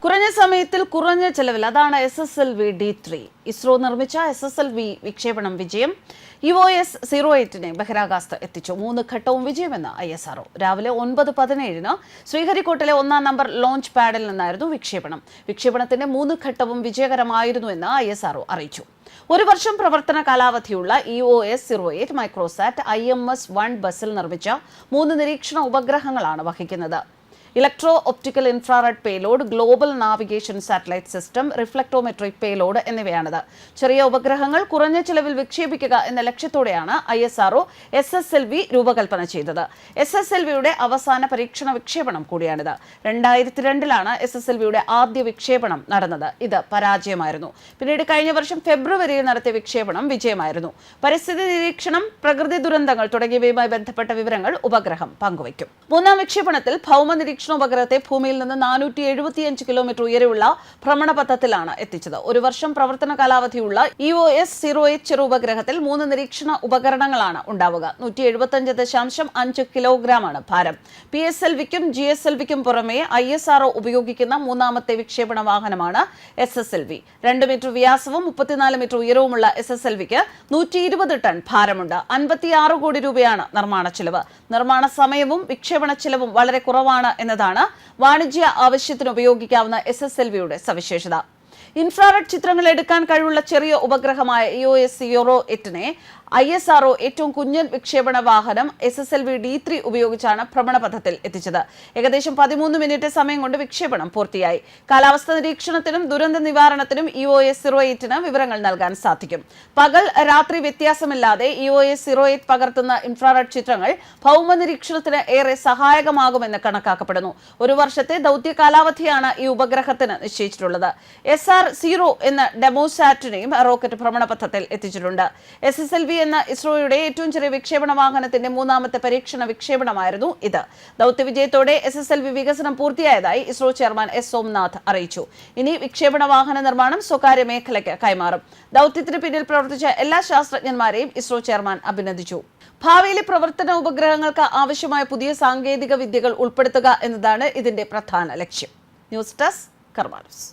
കുറഞ്ഞ സമയത്തിൽ കുറഞ്ഞ ചെലവിൽ അതാണ് SSLV D3. ഇസ്രോ നിർമ്മിച്ച SSLV വിക്ഷേപണം വിജയം. EOS-08 ബഹിരാകാശത്ത് എത്തിച്ചു. 3 ഘട്ടവും വിജയമെന്ന് ISRO. രാവിലെ 9:17 ശ്രീഹരിക്കോട്ടിലെ 1-ാം നമ്പർ ലോഞ്ച് പാഡിൽ നിന്നായിരുന്നു വിക്ഷേപണം. വിക്ഷേപണത്തിന്റെ 3 ഘട്ടവും വിജയകരമായിരുന്നുവെന്ന് ISRO അറിയിച്ചു. ഒരു വർഷം പ്രവർത്തന കാലാവധിയുള്ള EOS-08 മൈക്രോസാറ്റ് IMS-1 ബസിൽ നിർമ്മിച്ച 3 നിരീക്ഷണ ഉപഗ്രഹങ്ങളാണ് വഹിക്കുന്നത്. Electro optical infrared payload, global navigation satellite system, reflectometric payload എന്നിവയാണിത്. ചെറിയ ഉപഗ്രഹങ്ങൾ കുറഞ്ഞ ചിലവിൽ വിക്ഷേപിക്കുക എന്ന ലക്ഷ്യത്തോടെയാണ് ISRO SSLV രൂപകൽപ്പന ചെയ്തത്. SSLVയുടെ അവസാന പരീക്ഷണ വിക്ഷേപണം കൂടിയാണിത്. 2002-ലാണ് SSLVയുടെ ആദ്യ വിക്ഷേപണം നടന്നത്. ഇത് പരാജയമായിരുന്നു. പിന്നീട് കഴിഞ്ഞ വർഷം ഫെബ്രുവരിയിൽ നടത്തിയ വിക്ഷേപണം വിജയമായിരുന്നു. പരിസ്ഥിതി നിരീക്ഷണം, പ്രകൃതി ദുരന്തങ്ങൾ തുടങ്ങിയവയുമായി ബന്ധപ്പെട്ട വിവരങ്ങൾ ഉപഗ്രഹം പങ്കുവയ്ക്കും. 3-ാം വിക്ഷേപണത്തിൽ ഭൗമ ഉപഗ്രഹത്തെ ഭൂമിയിൽ നിന്ന് 475 കിലോമീറ്റർ ഉയരമുള്ള ഭ്രമണപഥത്തിലാണ് എത്തിച്ചത്. ഒരു വർഷം പ്രവർത്തന കാലാവധിയുള്ള EOS-08 ചെറു ഉപഗ്രഹത്തിൽ 3 നിരീക്ഷണ ഉപകരണങ്ങളാണ് ഉണ്ടാവുക. 175.5 കിലോഗ്രാമാണ് ഭാരം. PSLVക്കും GSLVക്കും പുറമെ ISRO ഉപയോഗിക്കുന്ന 3-ാമത്തെ വിക്ഷേപണ വാഹനമാണ് SSLV. 2 മീറ്റർ വ്യാസവും 34 മീറ്റർ ഉയരവുമുള്ള SSLVക്ക് 120 ടൺ ഭാരമുണ്ട്. 56 കോടി രൂപയാണ് നിർമ്മാണ ചെലവ്. നിർമ്മാണ സമയവും വിക്ഷേപണ ചെലവും വളരെ കുറവാണ് എന്നതാണ് വാണിജ്യ ആവശ്യത്തിന് ഉപയോഗിക്കാവുന്ന SSLVയുടെ സവിശേഷത. ഇൻഫ്രാറെഡ് ചിത്രങ്ങൾ എടുക്കാൻ കഴിവുള്ള ചെറിയ ഉപഗ്രഹമായ EOS-08 ISRO ഏറ്റവും കുഞ്ഞൻ വിക്ഷേപണ വാഹനം SSLV D3 ഉപയോഗിച്ചാണ് ഭ്രമണപഥത്തിൽ എത്തിച്ചത്. ഏകദേശം 13 മിനിറ്റ് സമയം കൊണ്ട് വിക്ഷേപണം പൂർത്തിയായി. കാലാവസ്ഥ നിരീക്ഷണത്തിനും ദുരന്ത നിവാരണത്തിനും EOS-08 വിവരങ്ങൾ നൽകാൻ സാധിക്കും. പകൽ രാത്രി വ്യത്യാസമില്ലാതെ EOS-08 പകർത്തുന്ന ഇൻഫ്രാറെഡ് ചിത്രങ്ങൾ ഭൗമ നിരീക്ഷണത്തിന് ഏറെ സഹായകമാകുമെന്ന് കണക്കാക്കപ്പെടുന്നു. ഒരു വർഷത്തെ ദൗത്യ കാലാവധിയാണ് ഈ ഉപഗ്രഹത്തിന് നിശ്ചയിച്ചിട്ടുള്ളത്. SR-0 എന്ന ഡെമോസാറ്റിനെയും റോക്കറ്റ് ഭ്രമണപഥത്തിൽ എത്തിച്ചിട്ടുണ്ട്. SSLV എന്ന ഇസ്രോയുടെ ഏറ്റവും ചെറിയ വിക്ഷേപണ വാഹനത്തിന്റെ 3-ാമത്തെ പരീക്ഷണ വിക്ഷേപണമായിരുന്നു ഇത്. ദൗത്യ വിജയത്തോടെ SSLV വികസനം പൂർത്തിയായതായി ഇസ്രോ ചെയർമാൻ S. സോംനാഥ് അറിയിച്ചു. ഇനി വിക്ഷേപണ വാഹന നിർമ്മാണം സ്വകാര്യ മേഖലയ്ക്ക് കൈമാറും. ദൗത്യത്തിന് പിന്നിൽ പ്രവർത്തിച്ച എല്ലാ ശാസ്ത്രജ്ഞന്മാരെയും ഇസ്രോ ചെയർമാൻ അഭിനന്ദിച്ചു. ഭാവിയിലെ പ്രവർത്തന ഉപഗ്രഹങ്ങൾക്ക് ആവശ്യമായ പുതിയ സാങ്കേതിക വിദ്യകൾ ഉൾപ്പെടുത്തുക എന്നതാണ് ഇതിന്റെ പ്രധാന ലക്ഷ്യം. News desk കർമാനൂസ്.